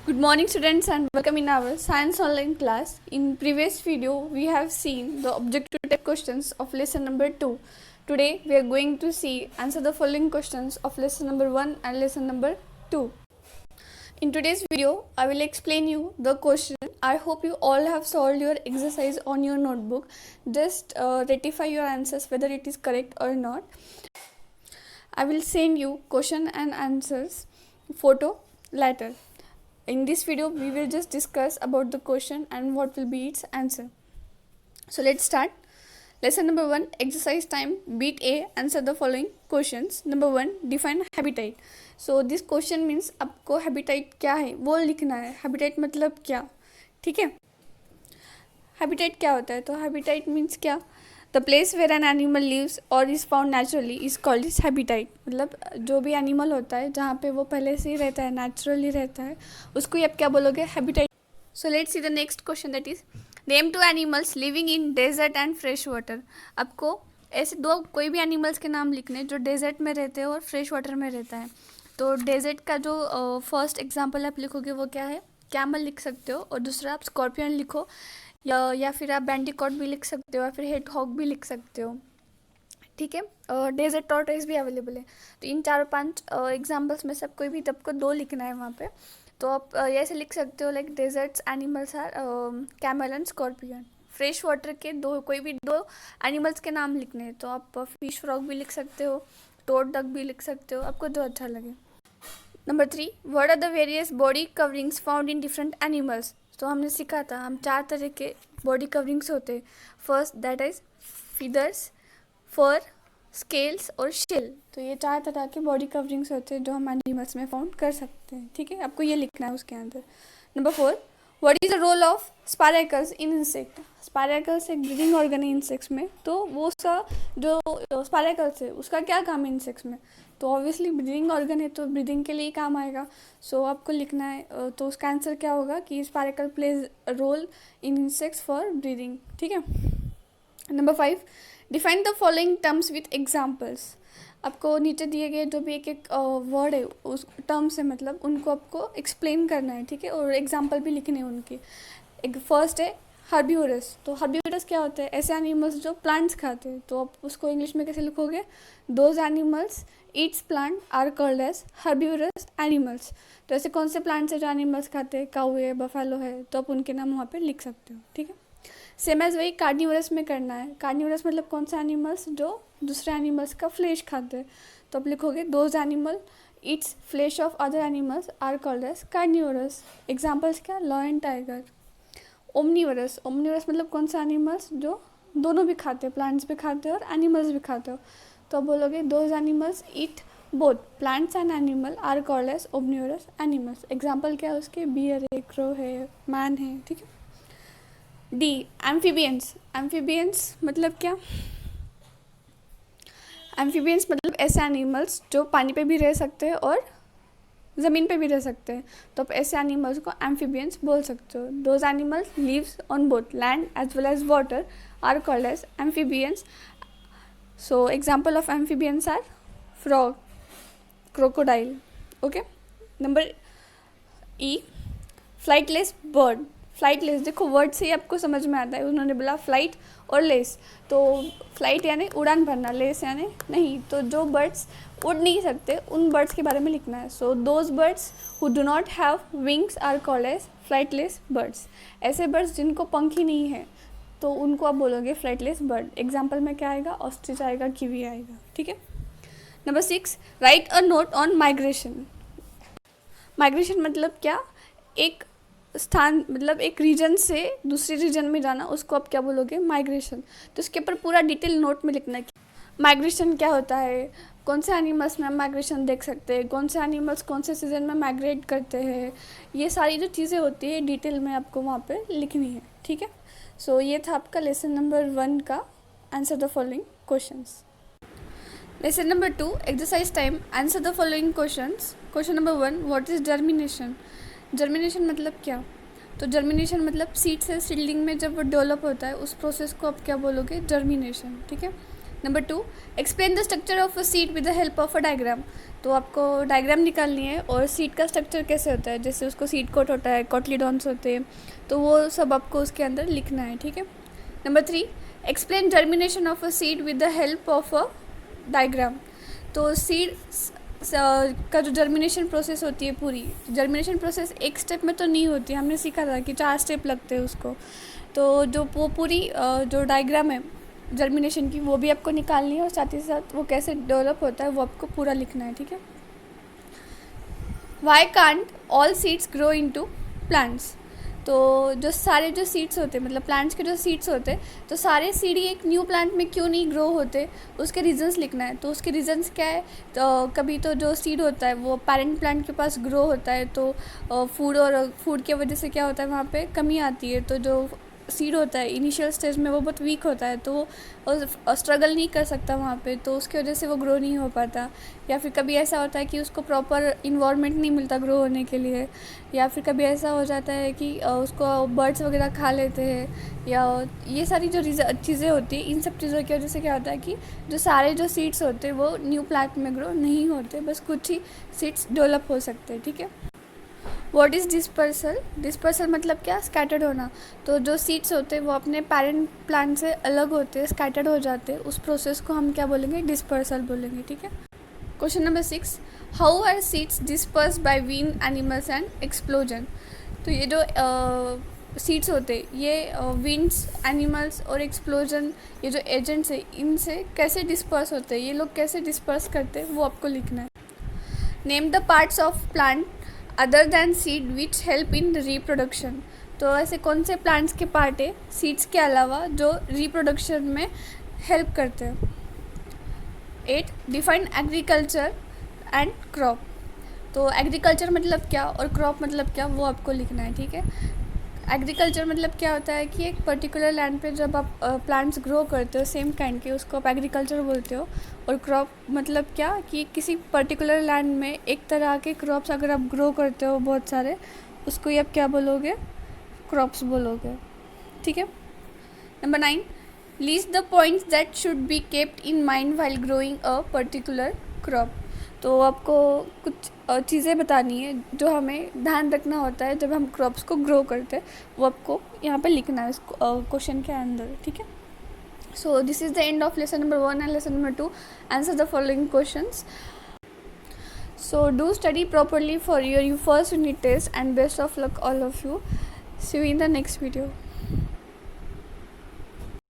Good morning students and welcome in our science online class. In previous video we have seen the objective type questions of lesson number 2. Today we are going to see answer the following questions of lesson number 1 and lesson number 2. In today's video I will explain you the question. I hope you all have solved your exercise on your notebook. Just rectify your answers whether it is correct or not. I will send you question and answers photo later. In this video we will just discuss about the question and what will be its answer. So let's start. Lesson number 1, exercise time. Beat A, answer the following questions. Number 1, define habitat. So this question means आपको habitat क्या है वो लिखना है. habitat मतलब क्या, ठीक है. habitat क्या होता है, तो habitat means क्या, the place where an animal lives और is found naturally is called is habitat. मतलब जो भी एनिमल होता है जहाँ पे वो पहले से ही रहता है, नेचुरली रहता है, उसको ही आप क्या बोलोगे, habitat. So let's see the next question, that is name two animals living in desert and fresh water. आपको ऐसे दो कोई भी एनिमल्स के नाम लिखने जो डेजर्ट में रहते हैं और फ्रेश वाटर में रहता है. तो डेजर्ट का जो फर्स्ट एग्जाम्पल आप लिखोगे वो क्या है, कैमल लिख सकते हो, और दूसरा आप स्कॉर्पियन लिखो, या फिर आप बैंडिकॉट भी लिख सकते हो, या फिर हेड हॉग भी लिख सकते हो, ठीक है. डेजर्ट टॉर्टोइस भी अवेलेबल है. तो इन 4-5 एग्जाम्पल्स में सब कोई भी आपको 2 लिखना है वहाँ पे. तो आप ऐसे लिख सकते हो like deserts animals are camel and scorpion. Fresh water के कोई भी 2 एनिमल्स के नाम लिखने हैं, तो आप फिश फ्रॉग भी लिख सकते हो, टोड डक भी लिख सकते हो, आपको जो अच्छा लगे. Number 3, what are the various body coverings found in different animals. तो हमने सीखा था हम 4 तरह के बॉडी कवरिंग्स होते हैं. First that is feathers, fur, scales और शेल. तो ये 4 तरह के बॉडी कवरिंग्स होते हैं जो हम एनिमल्स में फाउंड कर सकते हैं, ठीक है. आपको ये लिखना है उसके अंदर. Number 4, what is the role of spiracles in insect. Spiracles एक ब्रीदिंग ऑर्गन है इंसेक्ट्स में. तो वो उसका जो स्पायरेकल्स है उसका क्या काम है इंसेक्ट्स में, तो ऑब्वियसली ब्रीदिंग ऑर्गन है तो ब्रीदिंग के लिए काम आएगा. सो आपको लिखना है, तो उसका आंसर क्या होगा कि spiracle plays role in insects for breathing, ठीक है. Number 5, define the following terms with examples. आपको नीचे दिए गए जो भी एक वर्ड है उस टर्म्स है, मतलब उनको आपको एक्सप्लेन करना है, ठीक है, और एग्जाम्पल भी लिखने हैं उनके. एक फर्स्ट है हर्बीवोरस. तो हर्बीवोरस क्या होता है, ऐसे एनिमल्स जो प्लांट्स खाते हैं. तो आप उसको इंग्लिश में कैसे लिखोगे, those animals eats plant are called as herbivorous animals. तो ऐसे कौन से प्लांट्स है जो एनिमल्स खाते हैं, काऊ है, बफेलो है, तो आप उनके नाम वहाँ पे लिख सकते हो, ठीक है. सेम एज वही कार्निवोरस में करना है. कार्निवोरस मतलब कौन सा एनिमल्स जो दूसरे एनिमल्स का फ्लेश खाते हैं. तो आप लिखोगे those animal eats flesh of other animals are called as carnivorous. Examples क्या, लॉयन, टाइगर. ओमनीवरस. ओमनीवरस मतलब कौन सा एनिमल्स जो दोनों भी खाते हैं, प्लांट्स भी खाते हैं और एनिमल्स भी खाते हो. तो बोलोगे those animals eat both plants and animal are called as omnivorous animals. Example क्या है उसके, बियर है, क्रो है, मैन है, ठीक है. D, amphibians. एम्फीबियंस मतलब क्या, एम्फीबियंस मतलब ऐसे एनिमल्स जो पानी पे भी रह सकते हैं और ज़मीन पे भी रह सकते हैं. तो आप ऐसे एनिमल्स को एम्फीबियंस बोल सकते हो. Those animals lives on both land as well as water are called as amphibians. So example of amphibians are frog, crocodile, okay. Number E, flightless bird. Flightless, देखो वर्ड से ही आपको समझ में आता है, उन्होंने बोला फ्लाइट और लेस. तो फ्लाइट यानी उड़ान भरना, लेस यानी नहीं. तो जो बर्ड्स उड़ नहीं सकते उन बर्ड्स के बारे में लिखना है. So those birds who do not have wings are called as flightless birds. ऐसे बर्ड्स जिनको पंख ही नहीं है तो उनको आप बोलोगे फ्लाइटलेस बर्ड. एग्जाम्पल में क्या आएगा, ऑस्ट्रिच आएगा, किवी आएगा, ठीक है. Number 6, right a note on migration. Migration मतलब क्या, एक स्थान मतलब एक रीजन से दूसरे रीजन में जाना, उसको आप क्या बोलोगे, माइग्रेशन. तो इसके ऊपर पूरा डिटेल नोट में लिखना है माइग्रेशन क्या होता है, कौन से एनिमल्स में हम माइग्रेशन देख सकते हैं, कौन से एनिमल्स कौन से सीजन में माइग्रेट करते हैं. ये सारी जो चीज़ें होती है डिटेल में आपको वहाँ पे लिखनी है, ठीक है. सो ये था आपका लेसन नंबर 1 का answer the following questions. Lesson number 2, exercise time. Answer the following questions. Question number 1, what is germination. Germination मतलब क्या, तो जर्मिनेशन मतलब सीड से सीडलिंग में जब वो डेवलप होता है उस प्रोसेस को आप क्या बोलोगे, जर्मिनेशन, ठीक है. Number 2, explain the structure of a seed with the help of a diagram. तो आपको डायग्राम निकालनी है और सीड का स्ट्रक्चर कैसे होता है, जैसे उसको सीड कोट होता है, कॉटलीडॉन्स होते हैं, तो वो सब आपको उसके अंदर लिखना है, ठीक है। Number 3, explain germination of a seed with the help of a diagram. तो सीड का जो जर्मिनेशन प्रोसेस होती है, पूरी जर्मिनेशन प्रोसेस एक स्टेप में तो नहीं होती, हमने सीखा था कि 4 स्टेप लगते हैं उसको। तो जो वो पूरी जो डायग्राम है जर्मिनेशन की, वो भी आपको निकालनी है और साथ ही साथ वो कैसे डेवलप होता है वो आपको पूरा लिखना है, ठीक है। Why can't all seeds grow into plants. तो जो सारे जो सीड्स होते हैं, मतलब प्लांट्स के जो सीड्स होते हैं, तो सारे सीड ही एक न्यू प्लांट में क्यों नहीं ग्रो होते, उसके रीजंस लिखना है। तो उसके रीजंस क्या है, तो कभी तो जो सीड होता है वो पेरेंट प्लांट के पास ग्रो होता है, तो फूड की वजह से क्या होता है, वहाँ पे कमी आती है। तो जो सीड होता है इनिशियल स्टेज में वो बहुत वीक होता है, तो वो स्ट्रगल नहीं कर सकता वहाँ पे, तो उसकी वजह से वो ग्रो नहीं हो पाता। या फिर कभी ऐसा होता है कि उसको प्रॉपर इन्वायरमेंट नहीं मिलता ग्रो होने के लिए, या फिर कभी ऐसा हो जाता है कि उसको बर्ड्स वगैरह खा लेते हैं, या ये सारी जो चीज़ें होती हैं, इन सब चीज़ों की वजह से क्या होता है कि जो सारे जो सीड्स होते हैं वो न्यू प्लांट में ग्रो नहीं होते, बस कुछ ही सीड्स डेवलप हो सकते हैं, ठीक है। What is dispersal. डिस्पर्सल मतलब क्या, स्कैटर्ड होना। तो जो सीड्स होते हैं वो अपने पेरेंट प्लांट से अलग होते हैं, स्कैटर्ड हो जाते हैं, उस प्रोसेस को हम क्या बोलेंगे, डिस्पर्सल बोलेंगे, ठीक है। Question number 6, how are seeds disperse by wind, animals and explosion. तो ये जो सीड्स होते हैं ये विंड्स, एनिमल्स और एक्सप्लोजन, ये जो एजेंट्स है, इनसे कैसे डिस्पर्स होते हैं, ये लोग कैसे डिस्पर्स करते हैं वो आपको लिखना है। Name the parts of plant other than seed which help in reproduction. तो ऐसे कौन से प्लांट्स के पार्ट है सीड्स के अलावा जो रिप्रोडक्शन में हेल्प करते हैं। 8, डिफाइन एग्रीकल्चर एंड क्रॉप। तो एग्रीकल्चर मतलब क्या और क्रॉप मतलब क्या वो आपको लिखना है, ठीक है। एग्रीकल्चर मतलब क्या होता है कि एक पर्टिकुलर लैंड पे जब आप प्लांट्स ग्रो करते हो सेम काइंड के, उसको आप एग्रीकल्चर बोलते हो। और क्रॉप मतलब क्या, कि किसी पर्टिकुलर लैंड में एक तरह के क्रॉप्स अगर आप ग्रो करते हो बहुत सारे, उसको ही आप क्या बोलोगे, क्रॉप्स बोलोगे, ठीक है। Number 9, list the points that should be kept in mind while growing a particular crop. तो आपको कुछ चीज़ें बतानी है जो हमें ध्यान रखना होता है जब हम क्रॉप्स को ग्रो करते हैं, वो आपको यहाँ पे लिखना है इस क्वेश्चन के अंदर, ठीक है। So this is the end of lesson number 1 and lesson number 2. Answer the following questions. So do study properly for your first unit test and best of luck all of you. See you in the next video.